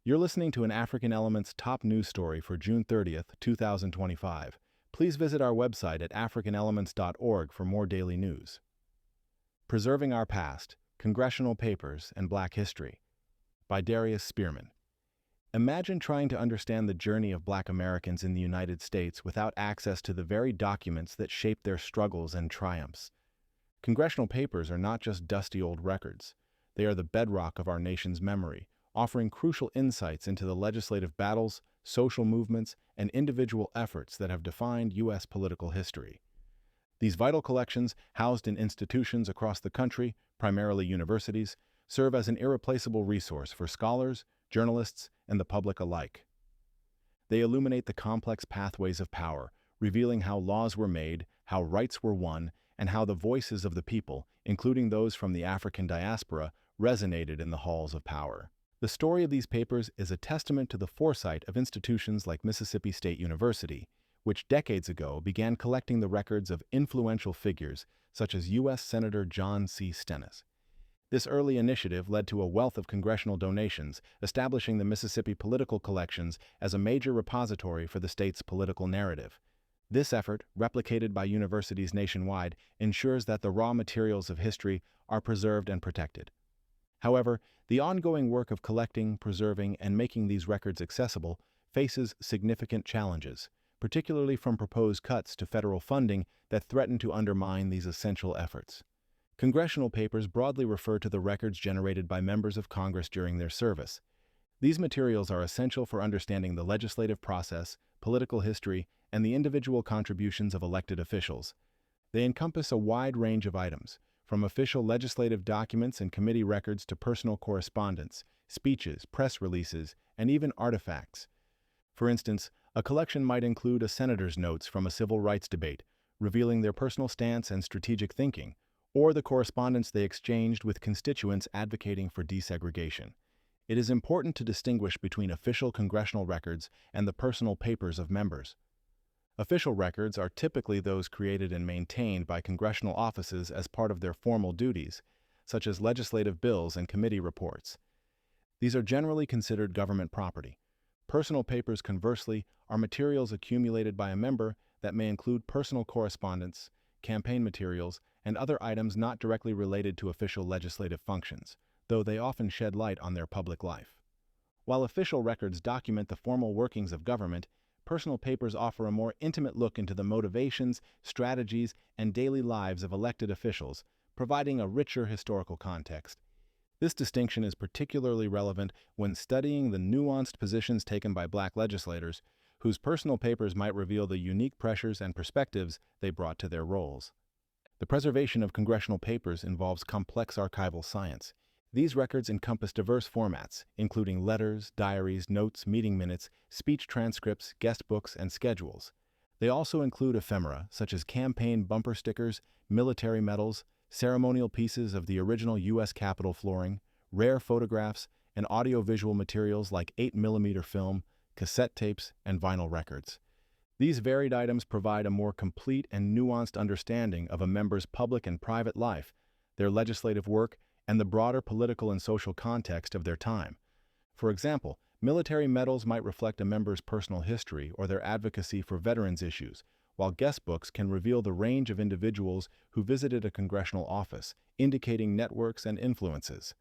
You're listening to an African Elements top news story for June 30th, 2025. Please visit our website at africanelements.org for more daily news. Preserving Our Past, Congressional Papers, and Black History by Darius Spearman. Imagine trying to understand the journey of Black Americans in the United States without access to the very documents that shaped their struggles and triumphs. Congressional papers are not just dusty old records. They are the bedrock of our nation's memory, offering crucial insights into the legislative battles, social movements, and individual efforts that have defined U.S. political history. These vital collections, housed in institutions across the country, primarily universities, serve as an irreplaceable resource for scholars, journalists, and the public alike. They illuminate the complex pathways of power, revealing how laws were made, how rights were won, and how the voices of the people, including those from the African diaspora, resonated in the halls of power. The story of these papers is a testament to the foresight of institutions like Mississippi State University, which decades ago began collecting the records of influential figures such as U.S. Senator John C. Stennis. This early initiative led to a wealth of congressional donations, establishing the Mississippi Political Collections as a major repository for the state's political narrative. This effort, replicated by universities nationwide, ensures that the raw materials of history are preserved and protected. However, the ongoing work of collecting, preserving, and making these records accessible faces significant challenges, particularly from proposed cuts to federal funding that threaten to undermine these essential efforts. Congressional papers broadly refer to the records generated by members of Congress during their service. These materials are essential for understanding the legislative process, political history, and the individual contributions of elected officials. They encompass a wide range of items, from official legislative documents and committee records to personal correspondence, speeches, press releases, and even artifacts. For instance, a collection might include a senator's notes from a civil rights debate, revealing their personal stance and strategic thinking, or the correspondence they exchanged with constituents advocating for desegregation. It is important to distinguish between official congressional records and the personal papers of members. Official records are typically those created and maintained by congressional offices as part of their formal duties, such as legislative bills and committee reports. These are generally considered government property. Personal papers, conversely, are materials accumulated by a member that may include personal correspondence, campaign materials, and other items not directly related to official legislative functions, though they often shed light on their public life. While official records document the formal workings of government, personal papers offer a more intimate look into the motivations, strategies, and daily lives of elected officials, providing a richer historical context. This distinction is particularly relevant when studying the nuanced positions taken by Black legislators, whose personal papers might reveal the unique pressures and perspectives they brought to their roles. The preservation of congressional papers involves complex archival science. These records encompass diverse formats, including letters, diaries, notes, meeting minutes, speech transcripts, guest books, and schedules. They also include ephemera, such as campaign bumper stickers, military medals, ceremonial pieces of the original U.S. Capitol flooring, rare photographs, and audiovisual materials like 8mm film, cassette tapes, and vinyl records. These varied items provide a more complete and nuanced understanding of a member's public and private life, their legislative work, and the broader political and social context of their time. For example, military medals might reflect a member's personal history or their advocacy for veterans issues, while guest books can reveal the range of individuals who visited a congressional office, indicating networks and influences.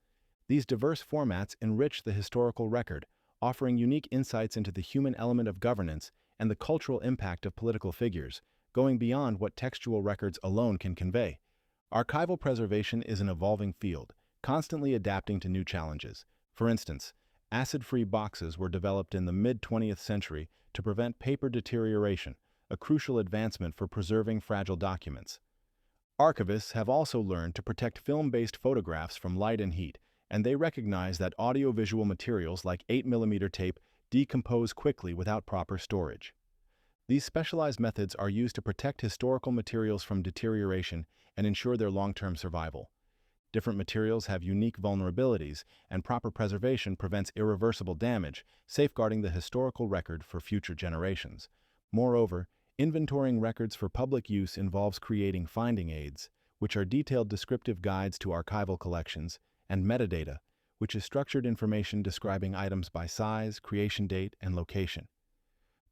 These diverse formats enrich the historical record, offering unique insights into the human element of governance and the cultural impact of political figures, going beyond what textual records alone can convey. Archival preservation is an evolving field, constantly adapting to new challenges. For instance, acid-free boxes were developed in the mid-20th century to prevent paper deterioration, a crucial advancement for preserving fragile documents. Archivists have also learned to protect film-based photographs from light and heat, and they recognize that audiovisual materials like 8mm tape decompose quickly without proper storage. These specialized methods are used to protect historical materials from deterioration and ensure their long-term survival. Different materials have unique vulnerabilities, and proper preservation prevents irreversible damage, safeguarding the historical record for future generations. Moreover, inventorying records for public use involves creating finding aids, which are detailed descriptive guides to archival collections, and metadata, which is structured information describing items by size, creation date, and location.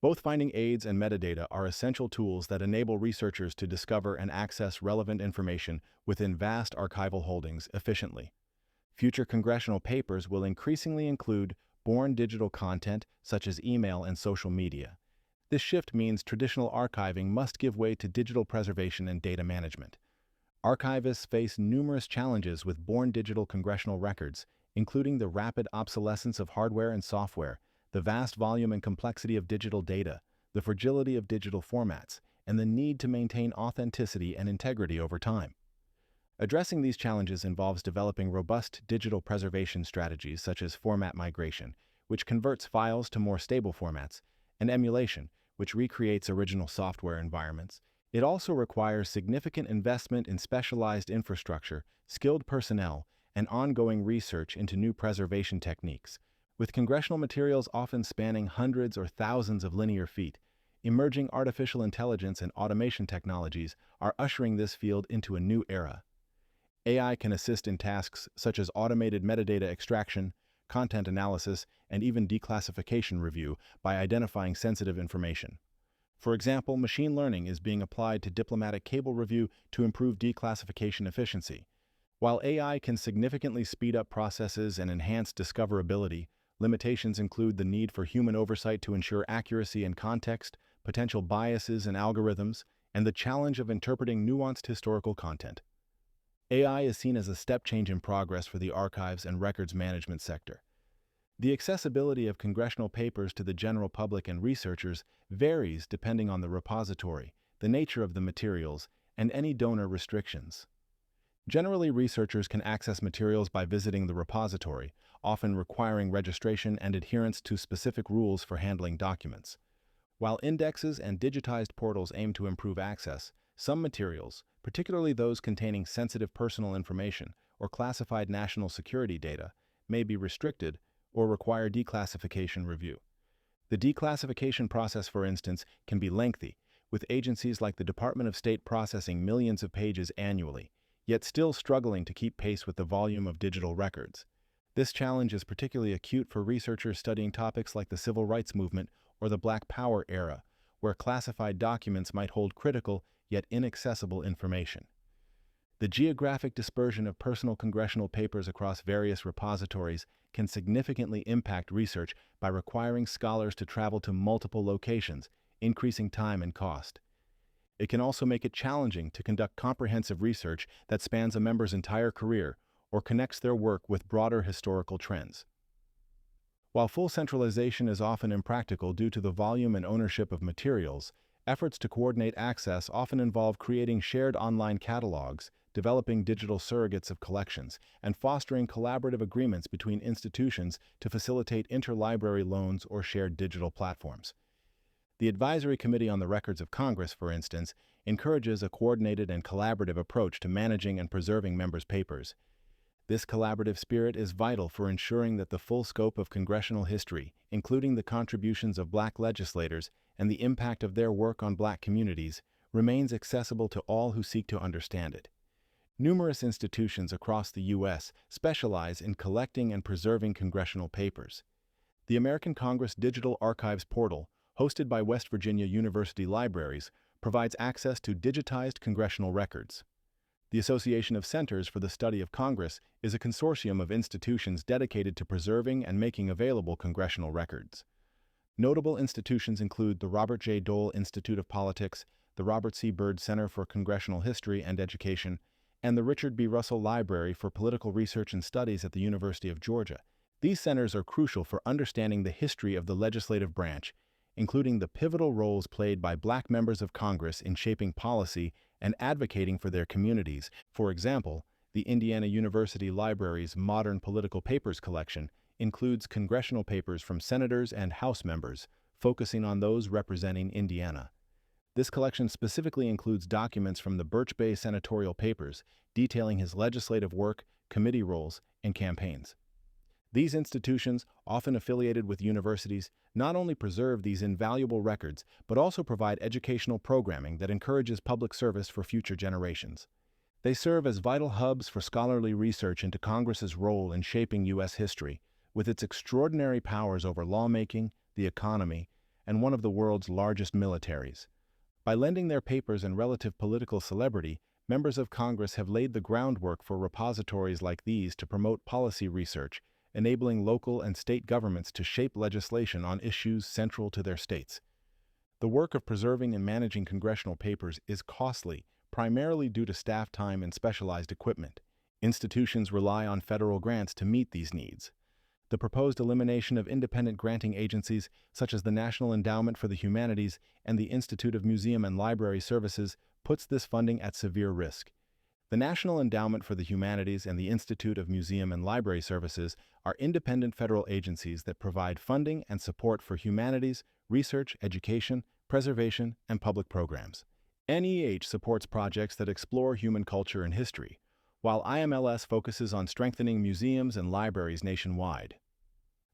Both finding aids and metadata are essential tools that enable researchers to discover and access relevant information within vast archival holdings efficiently. Future congressional papers will increasingly include born digital content such as email and social media. This shift means traditional archiving must give way to digital preservation and data management. Archivists face numerous challenges with born digital congressional records, including the rapid obsolescence of hardware and software, the vast volume and complexity of digital data, the fragility of digital formats, and the need to maintain authenticity and integrity over time. Addressing these challenges involves developing robust digital preservation strategies such as format migration, which converts files to more stable formats, and emulation, which recreates original software environments. It also requires significant investment in specialized infrastructure, skilled personnel, and ongoing research into new preservation techniques. With congressional materials often spanning hundreds or thousands of linear feet, emerging artificial intelligence and automation technologies are ushering this field into a new era. AI can assist in tasks such as automated metadata extraction, content analysis, and even declassification review by identifying sensitive information. For example, machine learning is being applied to diplomatic cable review to improve declassification efficiency. While AI can significantly speed up processes and enhance discoverability, limitations include the need for human oversight to ensure accuracy and context, potential biases in algorithms, and the challenge of interpreting nuanced historical content. AI is seen as a step change in progress for the archives and records management sector. The accessibility of congressional papers to the general public and researchers varies depending on the repository, the nature of the materials, and any donor restrictions. Generally, researchers can access materials by visiting the repository, often requiring registration and adherence to specific rules for handling documents. While indexes and digitized portals aim to improve access, some materials, particularly those containing sensitive personal information or classified national security data, may be restricted or require declassification review. The declassification process, for instance, can be lengthy, with agencies like the Department of State processing millions of pages annually, yet still struggling to keep pace with the volume of digital records. This challenge is particularly acute for researchers studying topics like the Civil Rights Movement or the Black Power era, where classified documents might hold critical yet inaccessible information. The geographic dispersion of personal congressional papers across various repositories can significantly impact research by requiring scholars to travel to multiple locations, increasing time and cost. It can also make it challenging to conduct comprehensive research that spans a member's entire career or connects their work with broader historical trends. While full centralization is often impractical due to the volume and ownership of materials, efforts to coordinate access often involve creating shared online catalogs, developing digital surrogates of collections, and fostering collaborative agreements between institutions to facilitate interlibrary loans or shared digital platforms. The Advisory Committee on the Records of Congress, for instance, encourages a coordinated and collaborative approach to managing and preserving members' papers. This collaborative spirit is vital for ensuring that the full scope of congressional history, including the contributions of Black legislators and the impact of their work on Black communities, remains accessible to all who seek to understand it. Numerous institutions across the U.S. specialize in collecting and preserving congressional papers. The American Congress Digital Archives Portal, hosted by West Virginia University Libraries, provides access to digitized congressional records. The Association of Centers for the Study of Congress is a consortium of institutions dedicated to preserving and making available congressional records. Notable institutions include the Robert J. Dole Institute of Politics, the Robert C. Byrd Center for Congressional History and Education, and the Richard B. Russell Library for Political Research and Studies at the University of Georgia. These centers are crucial for understanding the history of the legislative branch, including the pivotal roles played by Black members of Congress in shaping policy and advocating for their communities. For example, the Indiana University Library's Modern Political Papers collection includes congressional papers from senators and House members, focusing on those representing Indiana. This collection specifically includes documents from the Birch Bay senatorial papers, detailing his legislative work, committee roles, and campaigns. These institutions, often affiliated with universities, not only preserve these invaluable records, but also provide educational programming that encourages public service for future generations. They serve as vital hubs for scholarly research into Congress's role in shaping U.S. history, with its extraordinary powers over lawmaking, the economy, and one of the world's largest militaries. By lending their papers and relative political celebrity, members of Congress have laid the groundwork for repositories like these to promote policy research, enabling local and state governments to shape legislation on issues central to their states. The work of preserving and managing congressional papers is costly, primarily due to staff time and specialized equipment. Institutions rely on federal grants to meet these needs. The proposed elimination of independent granting agencies such as the National Endowment for the Humanities and the Institute of Museum and Library Services puts this funding at severe risk. The National Endowment for the Humanities and the Institute of Museum and Library Services are independent federal agencies that provide funding and support for humanities, research, education, preservation, and public programs. NEH supports projects that explore human culture and history, while IMLS focuses on strengthening museums and libraries nationwide.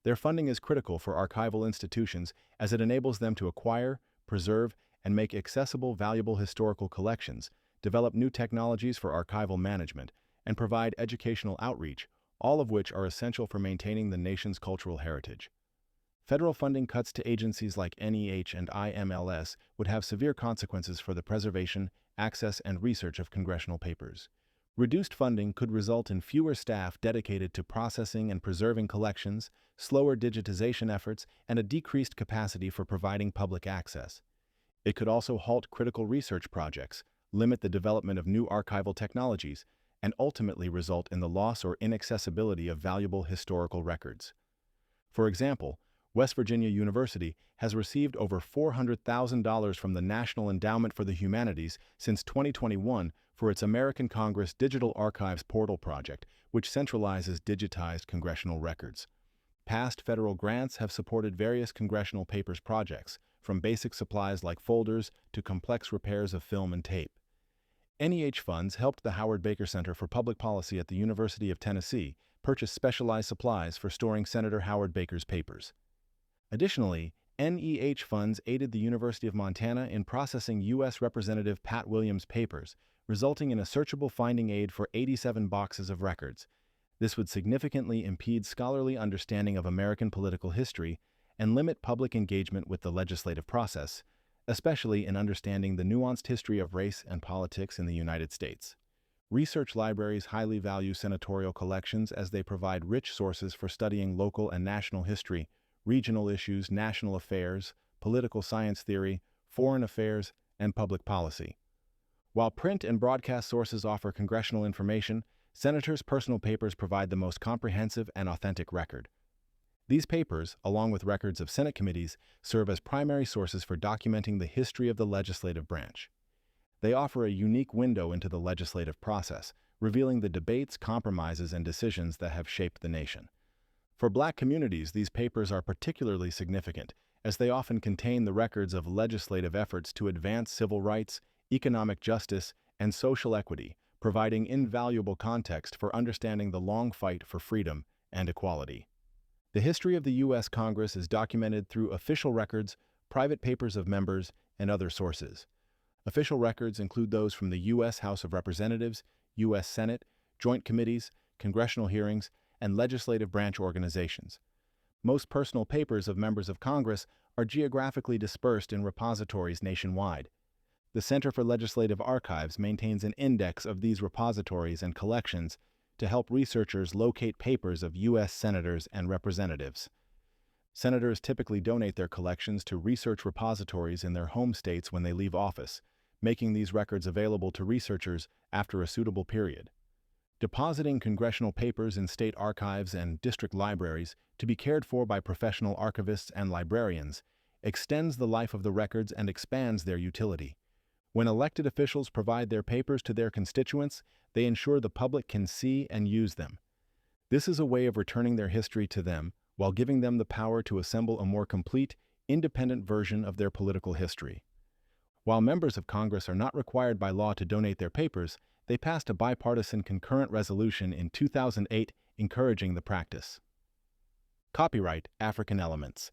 Their funding is critical for archival institutions as it enables them to acquire, preserve, and make accessible valuable historical collections, develop new technologies for archival management, and provide educational outreach, all of which are essential for maintaining the nation's cultural heritage. Federal funding cuts to agencies like NEH and IMLS would have severe consequences for the preservation, access, and research of congressional papers. Reduced funding could result in fewer staff dedicated to processing and preserving collections, slower digitization efforts, and a decreased capacity for providing public access. It could also halt critical research projects, limit the development of new archival technologies, and ultimately result in the loss or inaccessibility of valuable historical records. For example, West Virginia University has received over $400,000 from the National Endowment for the Humanities since 2021 for its American Congress Digital Archives Portal project, which centralizes digitized congressional records. Past federal grants have supported various congressional papers projects, from basic supplies like folders to complex repairs of film and tape. NEH funds helped the Howard Baker Center for Public Policy at the University of Tennessee purchase specialized supplies for storing Senator Howard Baker's papers. Additionally, NEH funds aided the University of Montana in processing U.S. Representative Pat Williams' papers, resulting in a searchable finding aid for 87 boxes of records. This would significantly impede scholarly understanding of American political history and limit public engagement with the legislative process, especially in understanding the nuanced history of race and politics in the United States. Research libraries highly value senatorial collections as they provide rich sources for studying local and national history, regional issues, national affairs, political science theory, foreign affairs, and public policy. While print and broadcast sources offer congressional information, senators' personal papers provide the most comprehensive and authentic record. These papers, along with records of Senate committees, serve as primary sources for documenting the history of the legislative branch. They offer a unique window into the legislative process, revealing the debates, compromises, and decisions that have shaped the nation. For Black communities, these papers are particularly significant, as they often contain the records of legislative efforts to advance civil rights, economic justice, and social equity, providing invaluable context for understanding the long fight for freedom and equality. The history of the U.S. Congress is documented through official records, private papers of members, and other sources. Official records include those from the U.S. House of Representatives, U.S. Senate, joint committees, congressional hearings, and legislative branch organizations. Most personal papers of members of Congress are geographically dispersed in repositories nationwide. The Center for Legislative Archives maintains an index of these repositories and collections to help researchers locate papers of U.S. senators and representatives. Senators typically donate their collections to research repositories in their home states when they leave office, making these records available to researchers after a suitable period. Depositing congressional papers in state archives and district libraries to be cared for by professional archivists and librarians extends the life of the records and expands their utility. When elected officials provide their papers to their constituents, they ensure the public can see and use them. This is a way of returning their history to them while giving them the power to assemble a more complete, independent version of their political history. While members of Congress are not required by law to donate their papers, they passed a bipartisan concurrent resolution in 2008 encouraging the practice. Copyright African Elements.